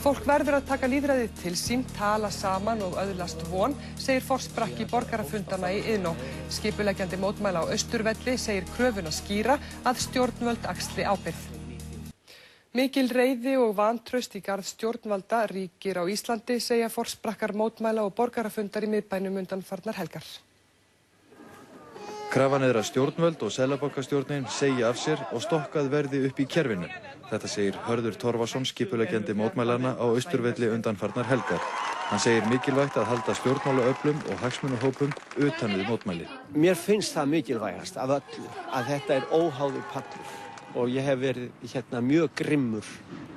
Fólk verður að taka lýðræðið til sín, tala saman og öðlast von, segir forsprakki borgarafundanna í Iðnó. Skipuleggjandi mótmæla á Austurvelli segir kröfuna skýra að stjórnvöld axli ábyrgð. Mikil reiði og vantraust í garð stjórnvalda ríkir á Íslandi, segja forsprakkar mótmæla og borgarafundar í miðbænum undanfarnar helgar. Krafan er að stjórnvöld og seðlabankastjórnin segja af sér og stokkað verði upp í kerfinu. Þetta segir Hörður Torfason, skipuleggjandi mótmælanna á Austurvelli undanfarnar helgar. Hann segir mikilvægt að halda stjórnmálaöflum og hagsmunahópum utan við mótmæli. Mér finnst það mikilvægast af öllu að þetta er óháður pallur og ég hef verið mjög grimmur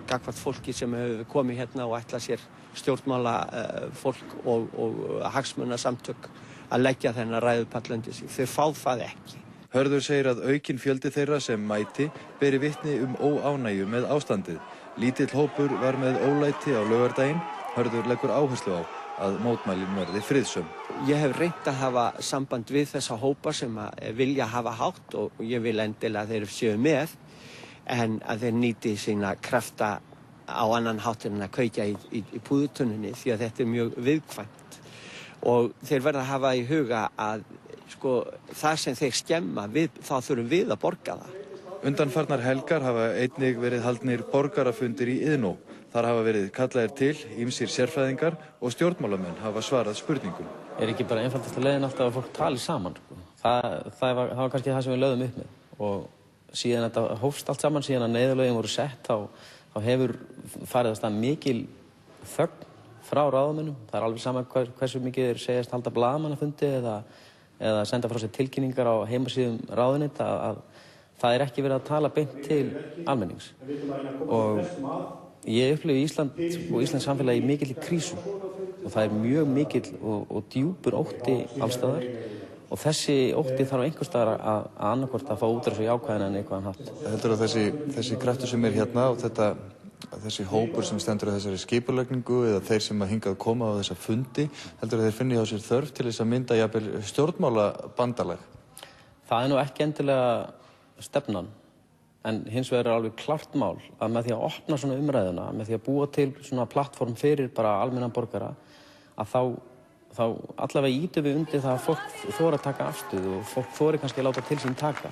gagnvart fólki sem hefur komið hérna og ætlað sér stjórnmálafólk og hagsmunasamtök að leggja þennan ræðupall undir sig. Þau fá það ekki. Hörður segir að aukinn fjöldi þeirra sem mæti beri vitni óánægju með ástandið. Lítill hópur var með ólæti á laugardaginn. Hörður leggur áherslu á að mótmælin verði friðsöm. Ég hef reynt að hafa samband við þessa hópa sem vilja hafa hátt og ég vil endilega að þeir séu með en að þeir nýti sína krafta á annan hátt en að kveikja í púðutunnunni því að þetta er mjög viðkvæmt. Og þeir verða að hafa í huga að það sem þeir skemma, þá þurfum við að borga það. Undanfarnar helgar hafa einnig verið haldnir borgarafundir í Iðnó. Þar hafa verið kallaðir til ýmsir sérfræðingar og stjórnmálamenn hafa svarað spurningum. Er ekki bara einfaldasta leiðin alltaf að fólk tali saman? Það var kannski það sem við lögðum upp með. Og síðan þetta hófst allt saman, síðan að neyðarlögin voru sett, þá hefur farið að stað mikil þögn frá ráðamönnum. Það er alveg sama hversu mikið þeir segjast halda blaðamannafundi eða senda frá sér tilkynningar á heimasíðum ráðuneyta að það er ekki verið að tala beint til almennings. Og ég upplifi Ísland og Íslands samfélagi í mikilli krísu og það er mjög mikill og djúpur ótti alls staðar og þessi ótti þarf einhvers staðar að annarkvort að fá útrás og jákvæðan en eitthvað hátt. Heldur að þessi kraftur sem er hérna og þessi hópur sem stendur á þessari skipulagningu eða þeir sem hingað koma á þessa fundi, heldur að þeir finni á sér þörf til þess að mynda jafnvel stjórnmálabandalag? Það er nú ekki endilega stefnan, en hins vegar er alveg klart mál að með því að opna svona umræðuna, með því að búa til svona plattform fyrir bara almennan borgara, að þá allavega ýtum við undir það að fólk þori að taka afstöðu og fólk þori kannski að láta til sín taka.